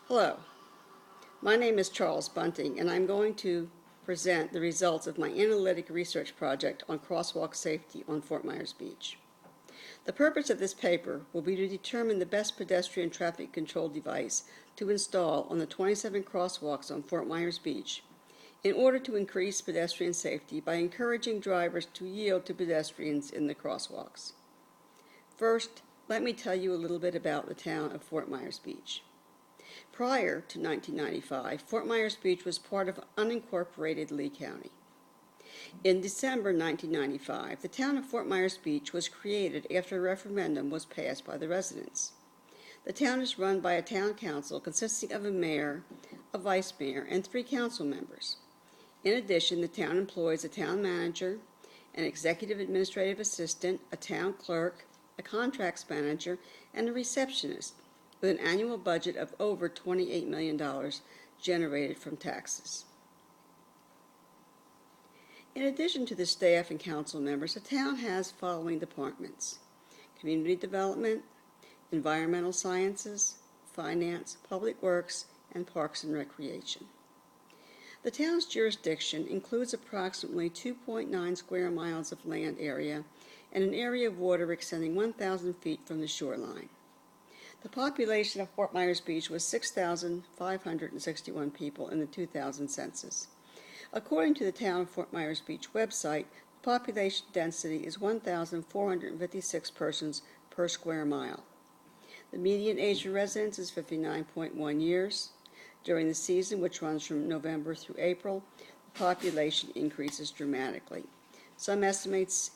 Hello, my name is Charles Bunting, and I'm going to present the results of my analytic research project on crosswalk safety on Fort Myers Beach. The purpose of this paper will be to determine the best pedestrian traffic control device to install on the 27 crosswalks on Fort Myers Beach in order to increase pedestrian safety by encouraging drivers to yield to pedestrians in the crosswalks. First, let me tell you a little bit about the town of Fort Myers Beach. Prior to 1995, Fort Myers Beach was part of unincorporated Lee County. In December 1995, the town of Fort Myers Beach was created after a referendum was passed by the residents. The town is run by a town council consisting of a mayor, a vice mayor, and 3 council members. In addition, the town employs a town manager, an executive administrative assistant, a town clerk, a contracts manager, and a receptionist, with an annual budget of over $28 million generated from taxes. In addition to the staff and council members, the town has following departments: community development, environmental sciences, finance, public works, and parks and recreation. The town's jurisdiction includes approximately 2.9 square miles of land area and an area of water extending 1,000 feet from the shoreline. The population of Fort Myers Beach was 6,561 people in the 2000 census. According to the Town of Fort Myers Beach website, the population density is 1,456 persons per square mile. The median age of residents is 59.1 years. During the season, which runs from November through April, the population increases dramatically. Some estimates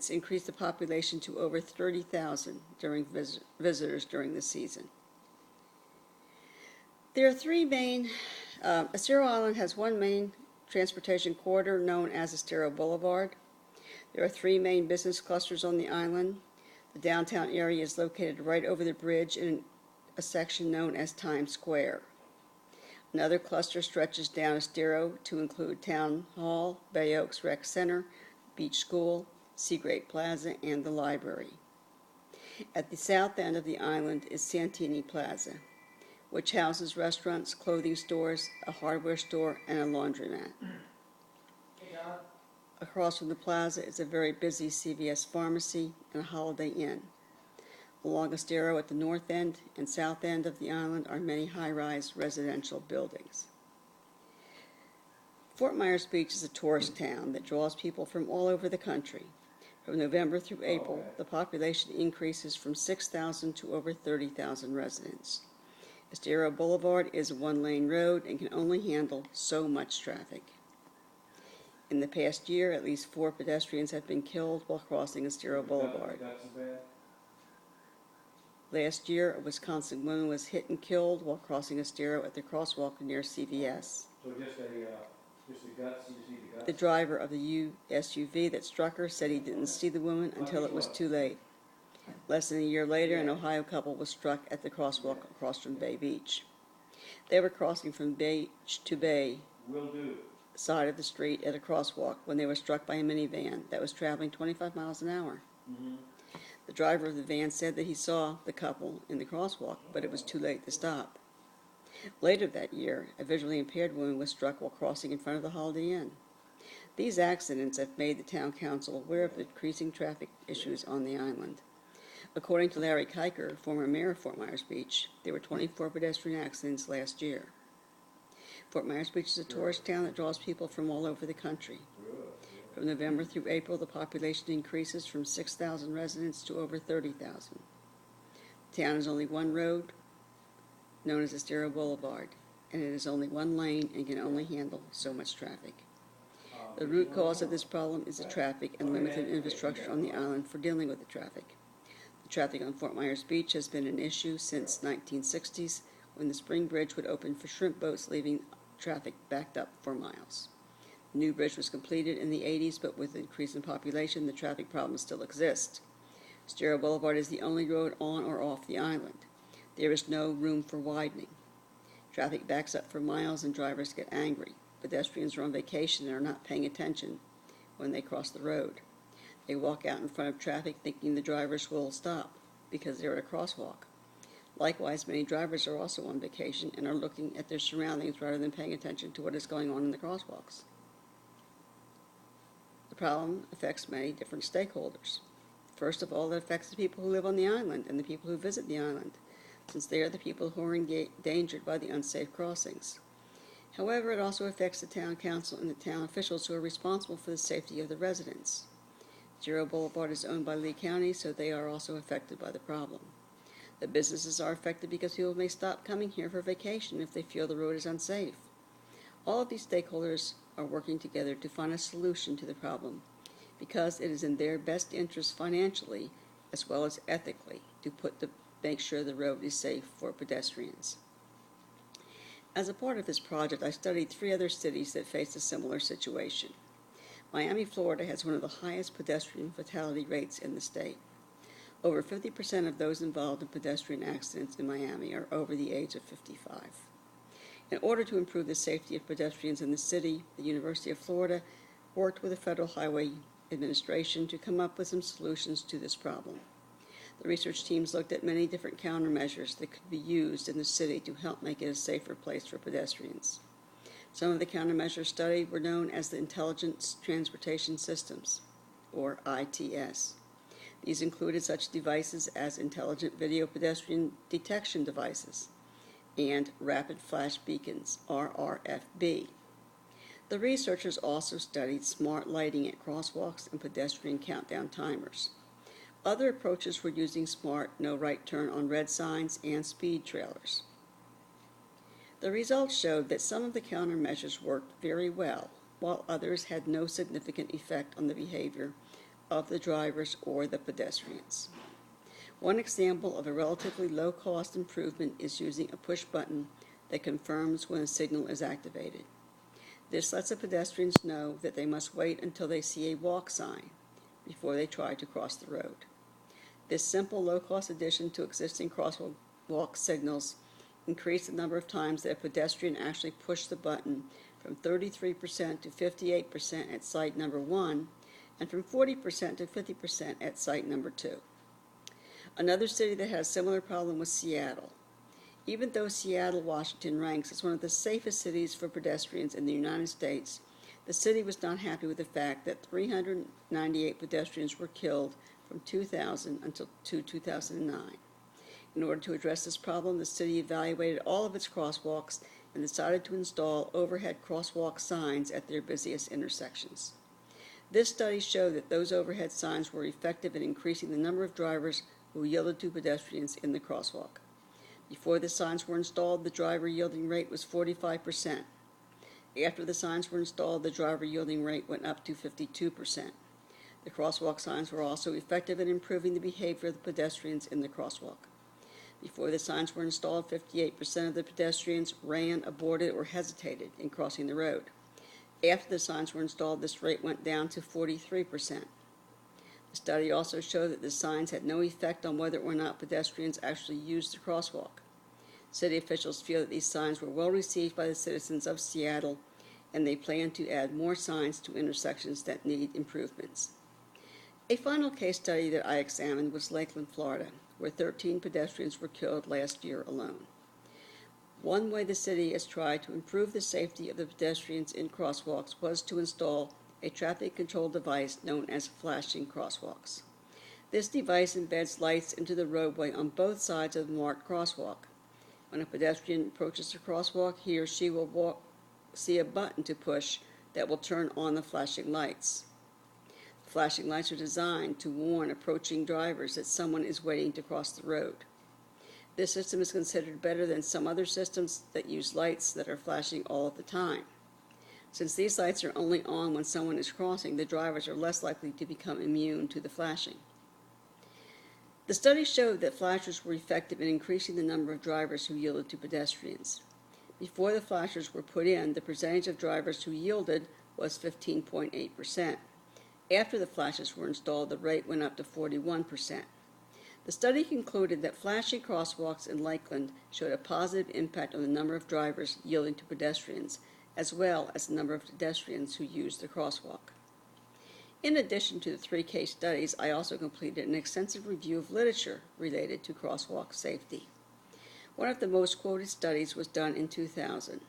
increase the population to over 30,000 during visitors during the season. There are 3 main, Estero Island has 1 main transportation corridor known as Estero Boulevard. There are 3 main business clusters on the island. The downtown area is located right over the bridge in a section known as Times Square. Another cluster stretches down Estero to include Town Hall, Bay Oaks Rec Center, Beach School, Seagrape Plaza, and the library. At the south end of the island is Santini Plaza, which houses restaurants, clothing stores, a hardware store, and a laundromat. Across from the plaza is a very busy CVS pharmacy and a Holiday Inn. Along Estero at the north end and south end of the island are many high-rise residential buildings. Fort Myers Beach is a tourist town that draws people from all over the country. From November through April, the population increases from 6,000 to over 30,000 residents. Estero Boulevard is a 1-lane road and can only handle so much traffic. In the past year, at least 4 pedestrians have been killed while crossing Estero Boulevard. Last year, a Wisconsin woman was hit and killed while crossing Estero at the crosswalk near CVS. So just the guts, you see the guts? The driver of the SUV that struck her said he didn't see the woman until it was too late. Less than a year later, an Ohio couple was struck at the crosswalk across from Bay Beach. They were crossing from Beach to Bay side of the street at a crosswalk when they were struck by a minivan that was traveling 25 miles an hour. Mm-hmm. The driver of the van said that he saw the couple in the crosswalk, but it was too late to stop. Later that year, a visually impaired woman was struck while crossing in front of the Holiday Inn. These accidents have made the town council aware of the increasing traffic issues on the island. According to Larry Kiker, former mayor of Fort Myers Beach, there were 24 pedestrian accidents last year. Fort Myers Beach is a tourist town that draws people from all over the country. From November through April, the population increases from 6,000 residents to over 30,000. The town has only 1 road, known as Estero Boulevard, and it is only 1 lane and can only handle so much traffic. The root cause of this problem is the traffic and limited infrastructure on the island for dealing with the traffic. The traffic on Fort Myers Beach has been an issue since the 1960s, when the Spring Bridge would open for shrimp boats, leaving traffic backed up for miles. The new bridge was completed in the 80s, but with the increase in population, the traffic problems still exist. Estero Boulevard is the only road on or off the island. There is no room for widening. Traffic backs up for miles and drivers get angry. Pedestrians are on vacation and are not paying attention when they cross the road. They walk out in front of traffic thinking the drivers will stop because they're at a crosswalk. Likewise, many drivers are also on vacation and are looking at their surroundings rather than paying attention to what is going on in the crosswalks. The problem affects many different stakeholders. First of all, it affects the people who live on the island and the people who visit the island, since they are the people who are endangered by the unsafe crossings. However, it also affects the town council and the town officials who are responsible for the safety of the residents. Zero Boulevard is owned by Lee County, so they are also affected by the problem. The businesses are affected because people may stop coming here for vacation if they feel the road is unsafe. All of these stakeholders are working together to find a solution to the problem, because it is in their best interest financially as well as ethically to make sure the road is safe for pedestrians. As a part of this project, I studied 3 other cities that faced a similar situation. Miami, Florida has one of the highest pedestrian fatality rates in the state. Over 50% of those involved in pedestrian accidents in Miami are over the age of 55. In order to improve the safety of pedestrians in the city, the University of Florida worked with the Federal Highway Administration to come up with some solutions to this problem. The research teams looked at many different countermeasures that could be used in the city to help make it a safer place for pedestrians. Some of the countermeasures studied were known as the Intelligent Transportation Systems, or ITS. These included such devices as Intelligent Video Pedestrian Detection Devices and Rapid Flash Beacons, RRFB. The researchers also studied smart lighting at crosswalks and pedestrian countdown timers. Other approaches were using smart no right turn on red signs and speed trailers. The results showed that some of the countermeasures worked very well, while others had no significant effect on the behavior of the drivers or the pedestrians. One example of a relatively low-cost improvement is using a push button that confirms when a signal is activated. This lets the pedestrians know that they must wait until they see a walk sign before they try to cross the road. This simple, low-cost addition to existing crosswalk signals increased the number of times that a pedestrian actually pushed the button from 33% to 58% at site number 1 and from 40% to 50% at site number 2. Another city that had a similar problem was Seattle. Even though Seattle, Washington ranks as one of the safest cities for pedestrians in the United States, the city was not happy with the fact that 398 pedestrians were killed from 2000 until 2009. In order to address this problem, the city evaluated all of its crosswalks and decided to install overhead crosswalk signs at their busiest intersections. This study showed that those overhead signs were effective in increasing the number of drivers who yielded to pedestrians in the crosswalk. Before the signs were installed, the driver yielding rate was 45%. After the signs were installed, the driver yielding rate went up to 52%. The crosswalk signs were also effective in improving the behavior of the pedestrians in the crosswalk. Before the signs were installed, 58% of the pedestrians ran, aborted, or hesitated in crossing the road. After the signs were installed, this rate went down to 43%. The study also showed that the signs had no effect on whether or not pedestrians actually used the crosswalk. City officials feel that these signs were well received by the citizens of Seattle, and they plan to add more signs to intersections that need improvements. A final case study that I examined was Lakeland, Florida, where 13 pedestrians were killed last year alone. One way the city has tried to improve the safety of the pedestrians in crosswalks was to install a traffic control device known as flashing crosswalks. This device embeds lights into the roadway on both sides of the marked crosswalk. When a pedestrian approaches the crosswalk, he or she will see a button to push that will turn on the flashing lights. The flashing lights are designed to warn approaching drivers that someone is waiting to cross the road. This system is considered better than some other systems that use lights that are flashing all of the time. Since these lights are only on when someone is crossing, the drivers are less likely to become immune to the flashing. The study showed that flashers were effective in increasing the number of drivers who yielded to pedestrians. Before the flashers were put in, the percentage of drivers who yielded was 15.8%. After the flashes were installed, the rate went up to 41%. The study concluded that flashing crosswalks in Lakeland showed a positive impact on the number of drivers yielding to pedestrians, as well as the number of pedestrians who used the crosswalk. In addition to the 3 case studies, I also completed an extensive review of literature related to crosswalk safety. One of the most quoted studies was done in 2000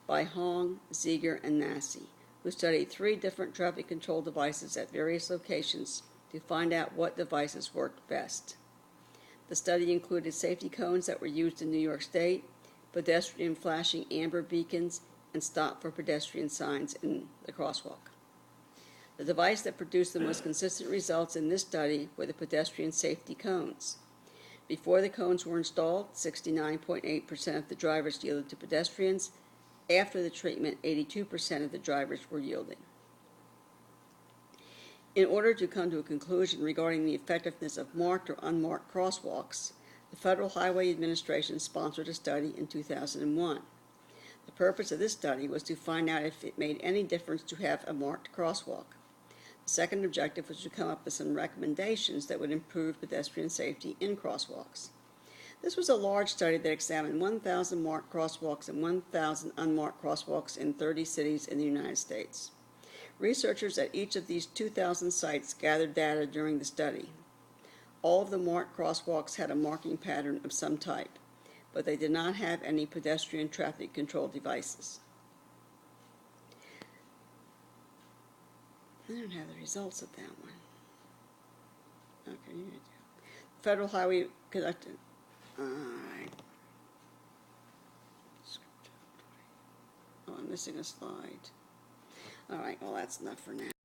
by Hong, Ziegler, and Nasi, who studied 3 different traffic control devices at various locations to find out what devices worked best. The study included safety cones that were used in New York State, pedestrian flashing amber beacons, and stop for pedestrian signs in the crosswalk. The device that produced the most consistent results in this study were the pedestrian safety cones. Before the cones were installed, 69.8% of the drivers yielded to pedestrians. After the treatment, 82% of the drivers were yielding. In order to come to a conclusion regarding the effectiveness of marked or unmarked crosswalks, the Federal Highway Administration sponsored a study in 2001. The purpose of this study was to find out if it made any difference to have a marked crosswalk. The second objective was to come up with some recommendations that would improve pedestrian safety in crosswalks. This was a large study that examined 1,000 marked crosswalks and 1,000 unmarked crosswalks in 30 cities in the United States. Researchers at each of these 2,000 sites gathered data during the study. All of the marked crosswalks had a marking pattern of some type, but they did not have any pedestrian traffic control devices. I don't have the results of that one. Okay, Federal Highway conducted. All right. Oh, I'm missing a slide. All right, well, that's enough for now.